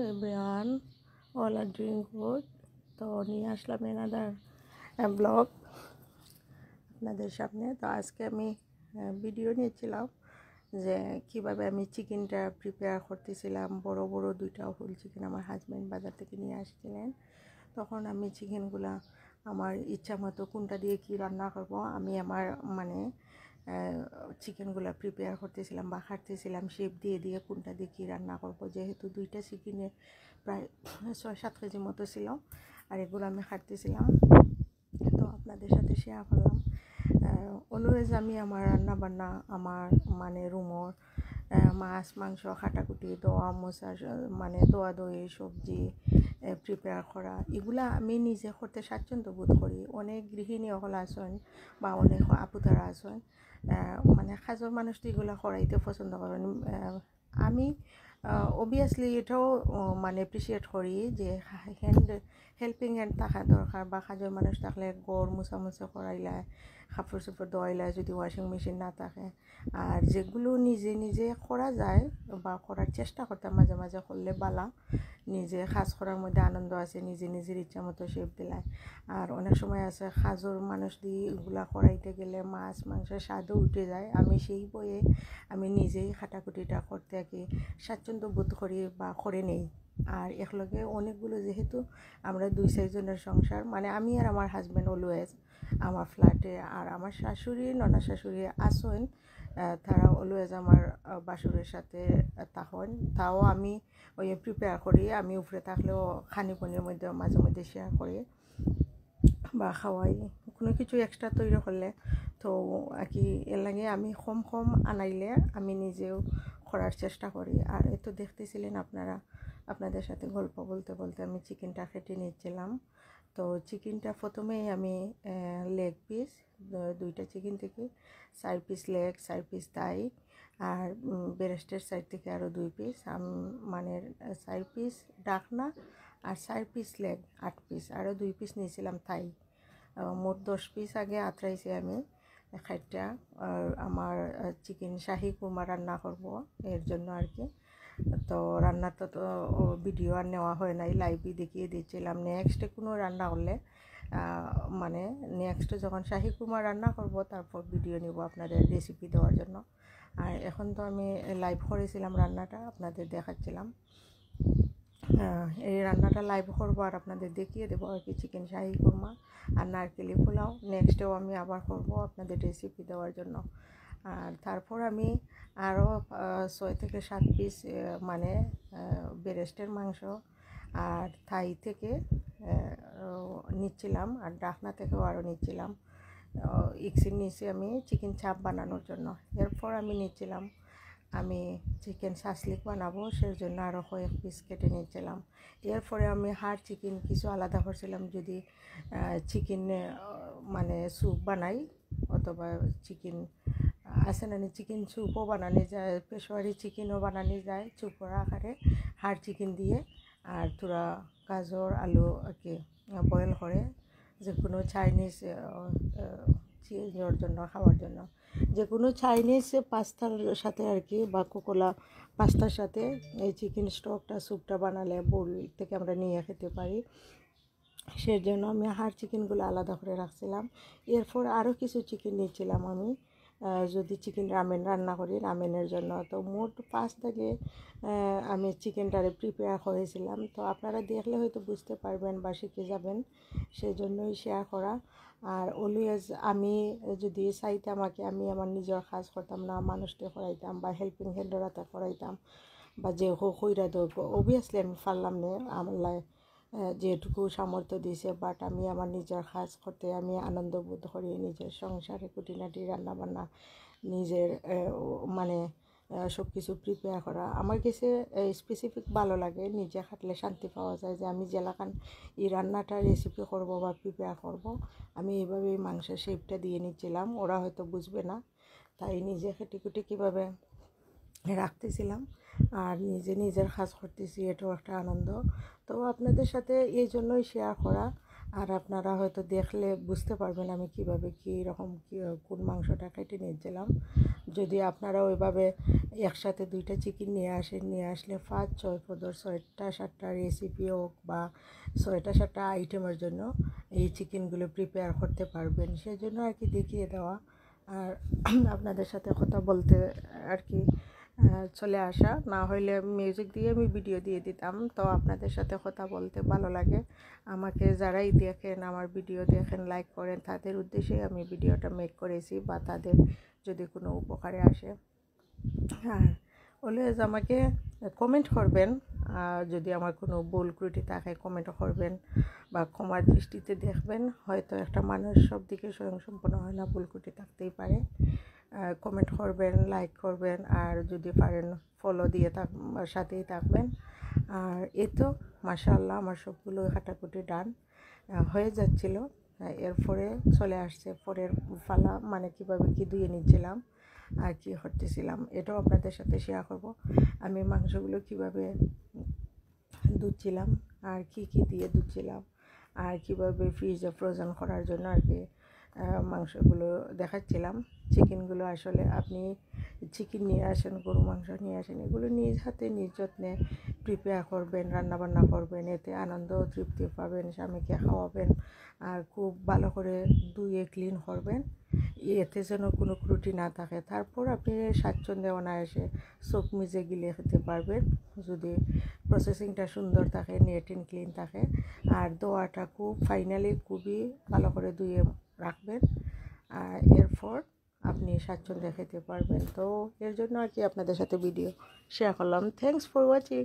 everyone, all are doing good. তো নিয়ে আসলাম another blog আপনাদের সামনে। তো আজকে আমি ভিডিও নিয়েছিলাম যে কিভাবে আমি চিকেনটা প্রিপেয়ার করতেছিলাম। বড় বড় দুইটা হোল চিকেন আমার হাজব্যান্ড বাজার থেকে নিয়ে আসছিলেন। তখন আমি চিকেনগুলা আমার ইচ্ছা মতো কোনটা দিয়ে কী রান্না করব আমি আমার চিকেনগুলো প্রিপেয়ার করতেছিলাম বা কাটতেছিলাম শেপ দিয়ে দিয়ে কোনটা দিয়ে কী রান্না করব। যেহেতু দুইটা চিকেনে প্রায় 6-7 কেজি মতো ছিল, আর এগুলো আমি কাটতেছিলাম। তো আপনাদের সাথে শেয়ার করলাম। অলওয়েজ আমি আমার রান্না বান্না আমার রুমর মাছ মাংস কাটাকুটি দোয়া মোছা দোয়া দই সবজি প্রিপেয়ার করা এগুলা আমি নিজে করতে স্বাচ্ছন্দ্য বোধ করি। অনেক গৃহিণী সকল আছেন বা অনেক আপুতারা আছেন কাজের মানুষ তো এগুলো করাইতে পছন্দ করেন। আমি অবভিয়াসলি এটাও অ্যাপ্রিসিয়েট করি যে হেল্পিং হ্যান্ড থাকা দরকার, বা কাজের মানুষ থাকলে গড় মোছামুছি করাইলায় কাপড় চোপড় ধোয়াইলায় যদি ওয়াশিং মেশিন না থাকে। আর যেগুলো নিজে নিজে করা যায় বা করার চেষ্টা করতে মাঝে মাঝে করলে বালা, নিজে কাজ করার মধ্যে আনন্দ আছে, নিজে নিজের ইচ্ছা মতো শেপ দিলায়। আর অনেক সময় আছে কাজের মানুষ দিয়ে এগুলা করাইতে গেলে মাছ মাংসের স্বাদও উঠে যায়। আমি সেই বয়ে আমি নিজেই কাটাকুটিটা করতে আর কি স্বাচ্ছন্দ্য বোধ করি বা করে নেই। আর একলগে অনেকগুলো, যেহেতু আমরা 2-4 জনের সংসার, আমি আর আমার হাজব্যান্ড অলওয়েজ আমার ফ্ল্যাটে, আর আমার শাশুড়ি ননা শাশুড়ি আসেন, তারা অলওয়েজ আমার বাসুরের সাথে তখন তাও আমি ওই প্রিপেয়ার করি। আমি উপরে থাকলেও খানিপনির মধ্যে মাঝে মধ্যে শেয়ার করি বা খাওয়াই কোনো কিছু এক্সট্রা তৈরি করলে। তো আর কি এর লাগে আমি কম আনাইলে আমি নিজেও করার চেষ্টা করি। আর এতো দেখতেছিলেন আপনারা, আপনাদের সাথে গল্প বলতে বলতে আমি চিকেনটা কেটে নিচ্ছিলাম। তো চিকেনটা প্রথমেই আমি লেগ পিস, দুইটা চিকেন থেকে 4 পিস লেগ, 4 পিস থাই, আর ব্রেস্টের সাইড থেকে আরও 2 পিস 4 পিস ডাকনা, আর 4 পিস লেগ 8 পিস, আরও 2 পিস নিয়েছিলাম থাই। মোট 10 পিস আগে আতরাইছি আমি খাইটা। আর আমার চিকেন শাহি কুরমা রান্না করব এর জন্য আর কি। তো রান্নাটা তো ভিডিও আর নেওয়া হয় নাই, লাইভই দেখিয়ে দিচ্ছিলাম। নেক্সটে কোনো রান্না করলে নেক্সটে যখন শাহি কুরমা রান্না করব তারপর ভিডিও নিব আপনাদের রেসিপি দেওয়ার জন্য। আর এখন তো আমি লাইভ করেছিলাম রান্নাটা, আপনাদের দেখাচ্ছিলাম। এই রান্নাটা লাইভ করবো আর আপনাদের দেখিয়ে দেবো আর কি চিকেন শাহি কুরমা আর নারকেলি পোলাও। নেক্সটেও আমি আবার করব আপনাদের রেসিপি দেওয়ার জন্য। আর তারপর আমি আরও 6 থেকে 7 পিস ব্রেস্টের মাংস আর থাই থেকে নিচ্ছিলাম, আর ডাকনা থেকেও আরও নিচ্ছিলাম। ইক্সির নিচে আমি চিকেন চাপ বানানোর জন্য। এরপর আমি নিচ্ছিলাম আমি চিকেন শাসলিক বানাবো, সেই জন্য আরও কয়েক পিস কেটে নিয়েছিলাম। এরপরে আমি হাড় চিকেন কিছু আলাদা করছিলাম, যদি চিকেন স্যুপ বানাই, অথবা চিকেন আছে না চিকেন স্যুপও বানানো যায়, পেশোয়ারি চিকেনও বানানো যায় স্যুপ করা আকারে হাড় চিকেন দিয়ে। আর তোরা গাজর আলু আর কি বয়েল করে, যে কোনো চাইনিজ জন্য খাওয়ার জন্য, যে কোনো চাইনিজ পাস্তার সাথে আর কি, বা কোকোলা পাস্তার সাথে এই চিকেন স্টকটা স্যুপটা বানালে বোল থেকে আমরা নিয়ে খেতে পারি। সেই জন্য আমি হাড় চিকেনগুলো আলাদা করে রাখছিলাম। এরপর আরও কিছু চিকেন নিয়েছিলাম আমি, যদি চিকেন রামেন রান্না করি রামেনের জন্য। তো মোট 5 থেকে আমি চিকেনটারে প্রিপেয়ার করেছিলাম। তো আপনারা দেখলে হয়তো বুঝতে পারবেন বা শিখে যাবেন, সেই জন্যই শেয়ার করা। আর অলওয়েজ আমি যদি চাইতাম আমি আমার নিজের কাজ করতাম না, মানুষকে করাইতাম বা হেল্পিং হ্যান্ডের হাতে করাইতাম, বা যে হোক হইরা দেবো, অবভিয়াসলি আমি পারলাম না, আমার যেটুকু সামর্থ্য দিয়েছে। বাট আমি আমার নিজের কাজ করতে আমি আনন্দ বোধ করি। নিজের সংসারে খুঁটিনাটি রান্নাবান্না নিজের সব কিছু প্রিপেয়ার করা আমার কাছে স্পেসিফিক ভালো লাগে। নিজে খাটলে শান্তি পাওয়া যায় যে আমি জেলাখান এই রান্নাটা রেসিপি করব বা প্রিপেয়ার করব। আমি এইভাবেই মাংসের শেপটা দিয়ে নিচ্ছিলাম, ওরা হয়তো বুঝবে না, তাই নিজে খেটিকুটি কীভাবে রাখতেছিলাম আর নিজে নিজের কাজ করতেছি, এটাও একটা আনন্দ। তো আপনাদের সাথে এই জন্যই শেয়ার করা। আর আপনারা হয়তো দেখলে বুঝতে পারবেন আমি কীভাবে কী রকম কোন মাংসটা কেটে নিয়েছিলাম। যদি আপনারা ওইভাবে একসাথে 2টা চিকেন নিয়ে আসলে 5, 6, 15, 6টা 7টা রেসিপি হোক বা 6টা 7টা আইটেমের জন্য এই চিকেনগুলো প্রিপেয়ার করতে পারবেন। সেজন্য আর কি দেখিয়ে দেওয়া আর আপনাদের সাথে কথা বলতে আর কি চলে আসা। না হইলে মিউজিক দিয়ে আমি ভিডিও দিয়ে দিতাম। তো আপনাদের সাথে কথা বলতে ভালো লাগে। আমাকে যারাই দেখেন, আমার ভিডিও দেখেন, লাইক করেন, তাদের উদ্দেশ্যে আমি ভিডিওটা মেক করেছি বা তাদের যদি কোনো উপকারে আসে। আর অলওয়েজ আমাকে কমেন্ট করবেন, যদি আমার কোনো ভুল ত্রুটি থাকে কমেন্ট করবেন বা ক্ষমার দৃষ্টিতে দেখবেন। হয়তো একটা মানুষ সব দিকে স্বয়ংসম্পন্ন হয় না, ভুল ত্রুটি থাকতেই পারে। কমেন্ট করবেন, লাইক করবেন, আর যদি পারেন ফলো দিয়ে সাথেই থাকবেন। আর এই তো মাশাআল্লাহ আমার সবগুলো কাটাকুটি ডান হয়ে যাচ্ছিল। এরপরে চলে আসছে পরের ফালা, মানে কীভাবে কী ধুয়ে নিচ্ছিলাম আর কি করতেছিলাম, এটাও আপনাদের সাথে শেয়ার করব। আমি মাংসগুলো কীভাবে ধুচ্ছিলাম আর কি দিয়ে ধুচ্ছিলাম আর কীভাবে ফ্রিজে ফ্রোজেন করার জন্য আর কি মাংসগুলো দেখাচ্ছিলাম। চিকেনগুলো আসলে আপনি চিকেন নিয়ে আসেন, গরু মাংস নিয়ে আসেন, এগুলো নিজ হাতে নিজ যত্নে প্রিপেয়ার করবেন, রান্নাবান্না করবেন, এতে আনন্দ ও তৃপ্তি পাবেন, স্বামীকে খাওয়াবেন আর খুব ভালো করে ধুয়ে ক্লিন করবেন, এতে যেন কোনো ত্রুটি না থাকে। তারপর আপনি স্বাচ্ছন্দ্যে অনায়াসে চোখ মিজে গিলে খেতে পারবেন যদি প্রসেসিংটা সুন্দর থাকে, নেট অ্যান্ড ক্লিন থাকে। আর দোয়াটা ফাইনালি খুবই ভালো করে ধুয়ে রাখবেন, এরপর আপনি স্বাচ্ছন্দ্যে খেতে পারবেন। তো এর জন্য আর কি আপনাদের সাথে ভিডিও শেয়ার করলাম। Thanks for watching.